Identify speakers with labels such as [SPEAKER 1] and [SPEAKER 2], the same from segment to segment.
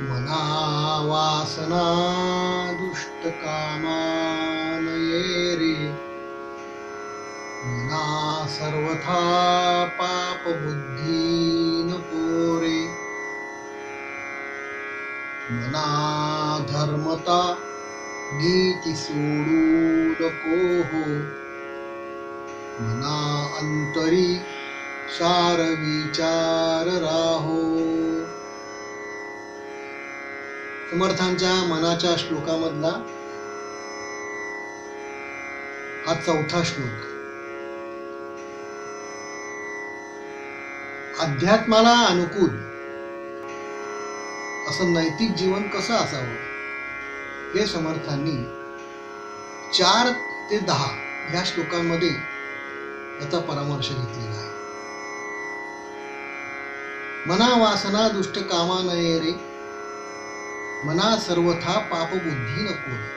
[SPEAKER 1] मना वासना दुष्ट कामानये रे, मना सर्वथा पाप बुद्धी नको रे, मना धर्मता नीती सोडू नको हो, मना अंतरी सार विचार राहो. समर्थांच्या मनाच्या श्लोकामधला हा 4था श्लोक. अध्यात्माला अनुकूल असं नैतिक जीवन कसं असावं हे समर्थांनी 4 ते 10 या श्लोकांमध्ये याचा परामर्श घेतलेला आहे. मना वासना दुष्ट कामा नये रे, मना सर्वथा पाप बुद्धी नको रे.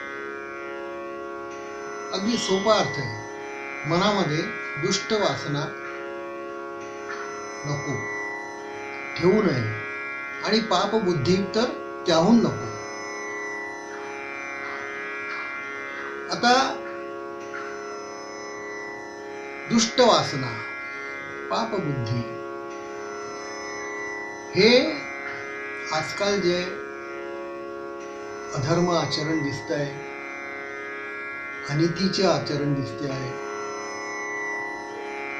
[SPEAKER 1] अगदी सोपा अर्थ आहे. मनामध्ये दुष्ट वासना नको, ठेवू नये, आणि पाप बुद्धी तर त्याहून नको. आता दुष्ट वासना, पाप बुद्धी हे आजकाल जे अधर्म आचरण दिसत आहे, अनितीचे आचरण दिसते आहे,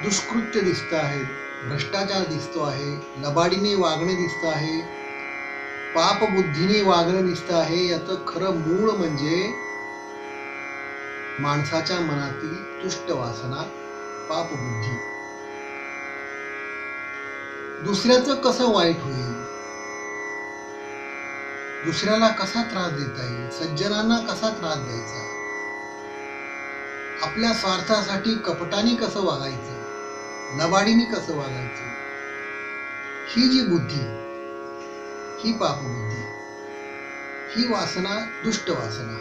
[SPEAKER 1] दुष्कृत्य दिसत आहे, भ्रष्टाचार दिसतो आहे, लबाडीने वागणे दिसत आहे, पाप बुद्धीने वागणे दिसत आहे. याचं खरं मूळ म्हणजे माणसाच्या मनातील दुष्ट वासना, पाप बुद्धी. दुसऱ्याचं कसं वाईट होईल, दुसऱ्याला कसा त्रास देता येईल, सज्जनांना कसा त्रास द्यायचा, आपल्या स्वार्थासाठी कपटाने कसं वागायचं, लबाडीने कसं वागायचं, ही जी बुद्धी, ही पापबुद्धी, ही वासना दुष्ट वासना.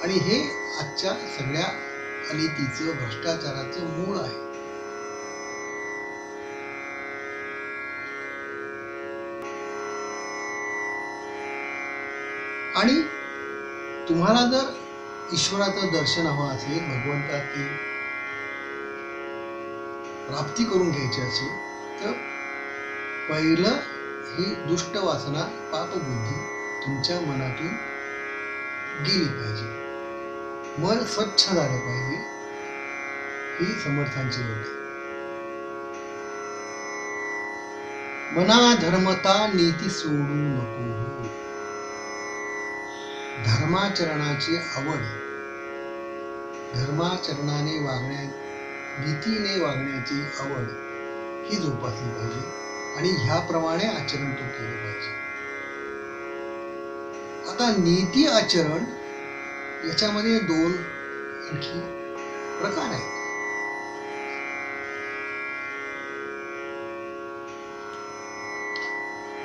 [SPEAKER 1] आणि हे आजच्या सगळ्या अनितीचं, भ्रष्टाचाराचं मूळ आहे. आणि तुम्हाला जर ईश्वराचं दर्शन हवं असेल, भगवंताची प्राप्ती करून घ्यायची असेल, तर पहिलं ही दुष्ट वासना, पापबुद्धी तुमच्या मनातून गेली पाहिजे, मन स्वच्छ झालं पाहिजे. ही समर्थांची वेळ. मना धर्मता नीती सोडू नको. धर्माचरणाची आवड, धर्माचरणाने नीतीने वागण्याची आवड ही जोपासली पाहिजे, आणि ह्याप्रमाणे आचरण तो केलं पाहिजे. आता नीती आचरण याच्यामध्ये 2 आणखी प्रकार आहेत.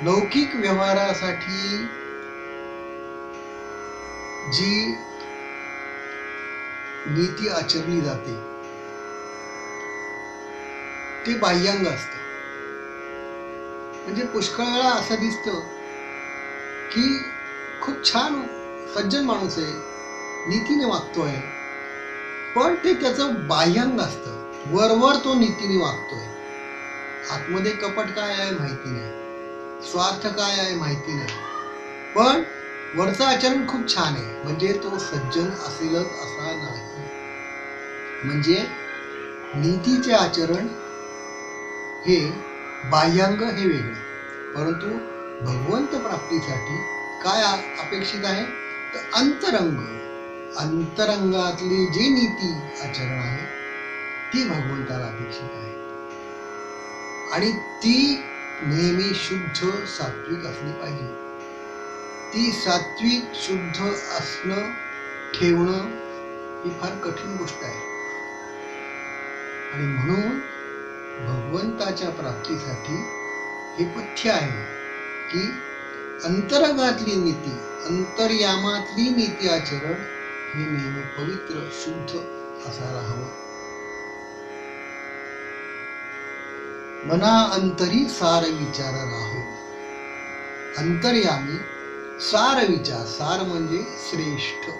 [SPEAKER 1] लौकिक व्यवहारासाठी जी नीती आचरली जाते ते बाह्यांग असतं. म्हणजे पुष्कळ वेळा असं दिसतं की खूप छान सज्जन माणूस आहे, नीतीने वागतोय, पण ते त्याचं बाह्यांग असतं. वरवर तो नीतीने वागतोय, आतमध्ये कपट काय आहे माहिती नाही, स्वार्थ काय आहे माहिती नाही, पण वरचं आचरण खूप छान आहे, म्हणजे तो सज्जन असेलच असा नाही. म्हणजे नीतीचे आचरण हे बाह्यांग हे वेगळे, परंतु भगवंत प्राप्तीसाठी काय अपेक्षित आहे, तर अंतरंगातली जी नीती आचरण आहे ती भगवंताला अपेक्षित आहे, आणि ती नेहमी शुद्ध सात्विक असली पाहिजे. ती सात्विक शुद्ध असणं, ठेवणं ही फार कठीण गोष्ट आहे. आणि म्हणून भगवंताच्या प्राप्तीसाठी हे पथ्य आहे की अंतरंगातली नीती, अंतर्यामातली नीती आचरण हे नेहमी पवित्र शुद्ध असायला हवं. मना अंतरी सार विचार राहो. अंतर्यामी सार विचार, सार म्हणजे श्रेष्ठ,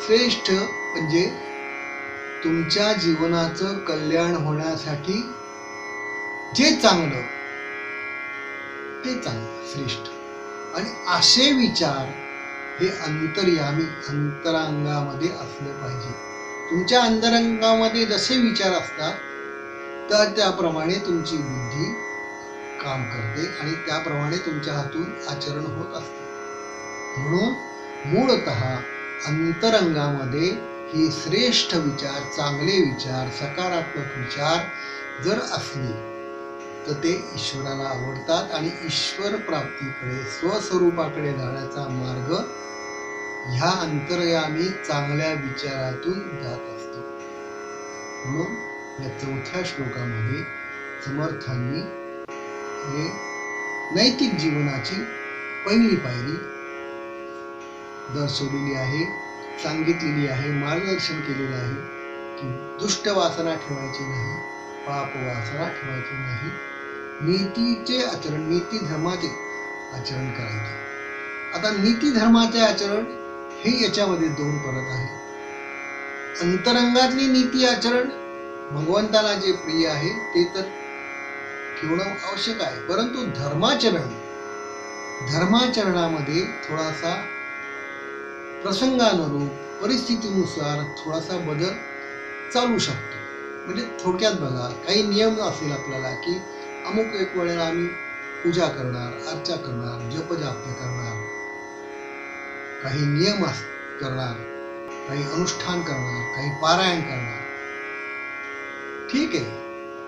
[SPEAKER 1] श्रेष्ठ म्हणजे तुमच्या जीवनाचं कल्याण होण्यासाठी जे चांगलं ते चांगलं श्रेष्ठ. आणि असे विचार हे अंतर्यामी अंतरंगामध्ये असले पाहिजे. तुमच्या अंतरंगामध्ये जसे विचार असतात तर त्याप्रमाणे तुमची बुद्धी काम करते आणि त्याप्रमाणे तुमच्या हातून आचरण होत असते. म्हणून मूळतः अंतरंगामध्ये ही श्रेष्ठ विचार, चांगले विचार, सकारात्मक विचार जर असले तर ते ईश्वराला आवडतात आणि ईश्वर प्राप्तीकडे, स्वस्वरूपाकडे जाण्याचा मार्ग ह्या अंतर्यामी चांगल्या विचारातून जात असतो. म्हणून या 4थ्या श्लोकामध्ये समर्थांनी हे नैतिक जीवनाची पहिली पायरी दर्शवलेली आहे, सांगितलेली आहे, मार्गदर्शन केलेलं आहे की दुष्ट वासना ठेवायची नाही, पाप वासना ठेवायची नाही, नीतीचे आचरण, नीती धर्माचे आचरण करायचे. आता नीती धर्माचे आचरण हे याच्यामध्ये 2 परत आहे. अंतरंगातली नीती आचरण भगवंताला जे प्रिय आहे ते तर ठेवणं आवश्यक आहे, परंतु धर्माचरणामध्ये थोडासा प्रसंगानुरूप, परिस्थितीनुसार थोडासा बदल चालू शकतो. म्हणजे थोडक्यात बघा, काही नियम असेल आपल्याला की अमुक एक वेळेला आम्ही पूजा करणार, अर्चा करणार, जपजाप्य करणार, काही नियम करणार, काही अनुष्ठान करणार, काही पारायण करणार, ठीक आहे,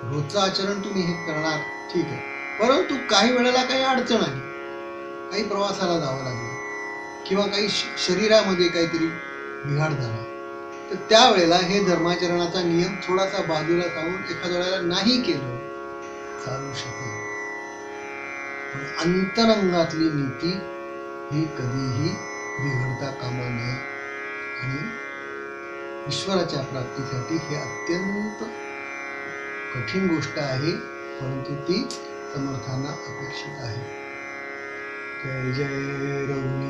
[SPEAKER 1] रोजचं आचरण तुम्ही हे करणार, ठीक आहे. परंतु काही वेळेला काही अडचण आली, काही प्रवासाला जावं लागलं किंवा काही शरीरामध्ये काहीतरी बिघाड झाला, तर त्यावेळेला हे धर्माचरणाचा नियम थोडासा बाजूला जाऊन एखाद्या वेळेला नाही केलं चालू शकेल. पण अंतरंगातली नीती ही कधीही बिघडता कामा नये आणि ईश्वराच्या प्राप्तीसाठी हे अत्यंत कठीण गोष्ट आहे, परंतु ती समर्थांना अपेक्षित आहे. जय जय रघुवीर.